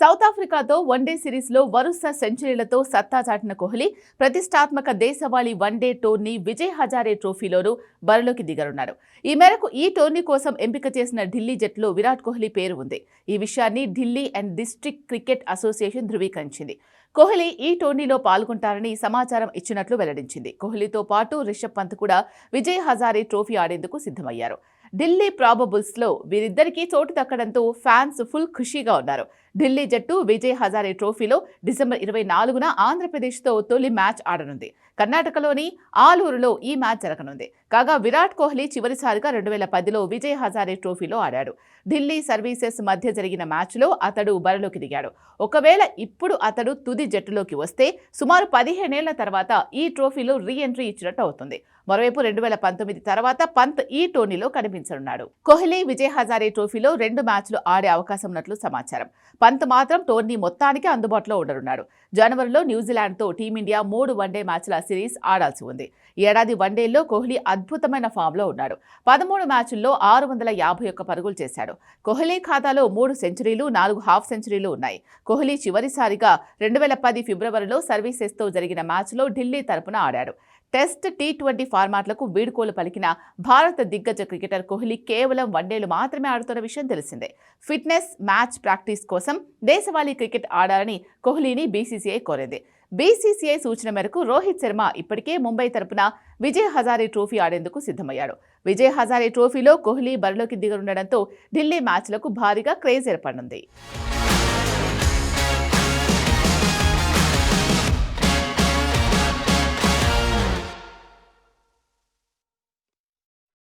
South ఆఫ్రికాతో one day సిరీస్లో వరుస సెంచరీలతో సత్తా చాటిన కోహ్లీ ప్రతిష్టాత్మక దేశవాళీ వన్డే టోర్నీ విజయ్ హజారే ట్రోఫీలోనూ బరిలోకి దిగనున్నారు. ఈ మేరకు ఈ టోర్నీ కోసం ఎంపిక చేసిన ఢిల్లీ జట్టులో విరాట్ కోహ్లీ పేరు ఉంది. ఈ విషయాన్ని Delhi and district cricket association ధృవీకరించింది. కోహ్లీ ఈ టోర్నీలో పాల్గొంటారని సమాచారం ఇచ్చినట్లు వెల్లడించింది. కోహ్లీతో పాటు రిషబ్ పంత్ కూడా విజయ్ హజారే ట్రోఫీ ఆడేందుకు సిద్ధమయ్యారు. ఢిల్లీ ప్రాబబుల్స్లో వీరిద్దరికీ చోటు దక్కడంతో ఫ్యాన్స్ ఫుల్ ఖుషీగా ఉన్నారు. ఢిల్లీ జట్టు విజయ్ హజారే ట్రోఫీలో డిసెంబర్ 24న ఆంధ్రప్రదేశ్తో తొలి మ్యాచ్ ఆడనుంది. కర్ణాటకలోని ఆలూరులో ఈ మ్యాచ్ జరగనుంది. కాగా విరాట్ కోహ్లీ చివరిసారిగా 2010లో విజయ్ హజారే ట్రోఫీలో ఆడాడు. ఢిల్లీ సర్వీసెస్ మధ్య జరిగిన మ్యాచ్లో అతడు బరిలోకి దిగాడు. ఒకవేళ ఇప్పుడు అతడు తుది జట్టులోకి వస్తే సుమారు 15 ఏళ్ల తర్వాత ఈ ట్రోఫీలో రీ ఎంట్రీ ఇచ్చినట్టు అవుతుంది. మరోవైపు 2019 తర్వాత పంత్ ఈ టోర్నీలో కనిపించనున్నాడు. కోహ్లీ విజయ్ హజారే ట్రోఫీలో 2 మ్యాచ్లు ఆడే అవకాశం ఉన్నట్లు సమాచారం. పంత్ మాత్రం టోర్నీ మొత్తానికి అందుబాటులో ఉండనున్నాడు. జనవరిలో న్యూజిలాండ్తో టీమిండియా 3 వన్డే మ్యాచ్ల సిరీస్ ఆడాల్సి ఉంది. ఈ ఏడాది వన్డేల్లో కోహ్లీ అద్భుతమైన ఫామ్లో ఉన్నాడు. 13 మ్యాచ్ల్లో 651 పరుగులు చేశాడు. కోహ్లీ ఖాతాలో 3 సెంచరీలు, 4 హాఫ్ సెంచరీలు ఉన్నాయి. కోహ్లీ చివరిసారిగా 2010 ఫిబ్రవరిలో సర్వీసెస్తో జరిగిన మ్యాచ్లో ఢిల్లీ తరపున ఆడాడు. టెస్ట్, టీ20 ఫార్మాట్లకు వీడ్కోలు పలికిన భారత దిగ్గజ క్రికెటర్ కోహ్లీ కేవలం వన్డేలు మాత్రమే ఆడుతున్న విషయం తెలిసిందే. ఫిట్నెస్, మ్యాచ్ ప్రాక్టీస్ కోసం దేశవాళీ క్రికెట్ ఆడాలని కోహ్లీని బీసీసీఐ కోరింది. బీసీసీఐ సూచన మేరకు రోహిత్ శర్మ ఇప్పటికే ముంబై తరపున విజయ్ హజారే ట్రోఫీ ఆడేందుకు సిద్ధమయ్యాడు. విజయ్ హజారే ట్రోఫీలో కోహ్లీ బరిలోకి దిగనుండడంతో ఢిల్లీ మ్యాచ్లకు భారీగా క్రేజ్ ఏర్పడనుంది.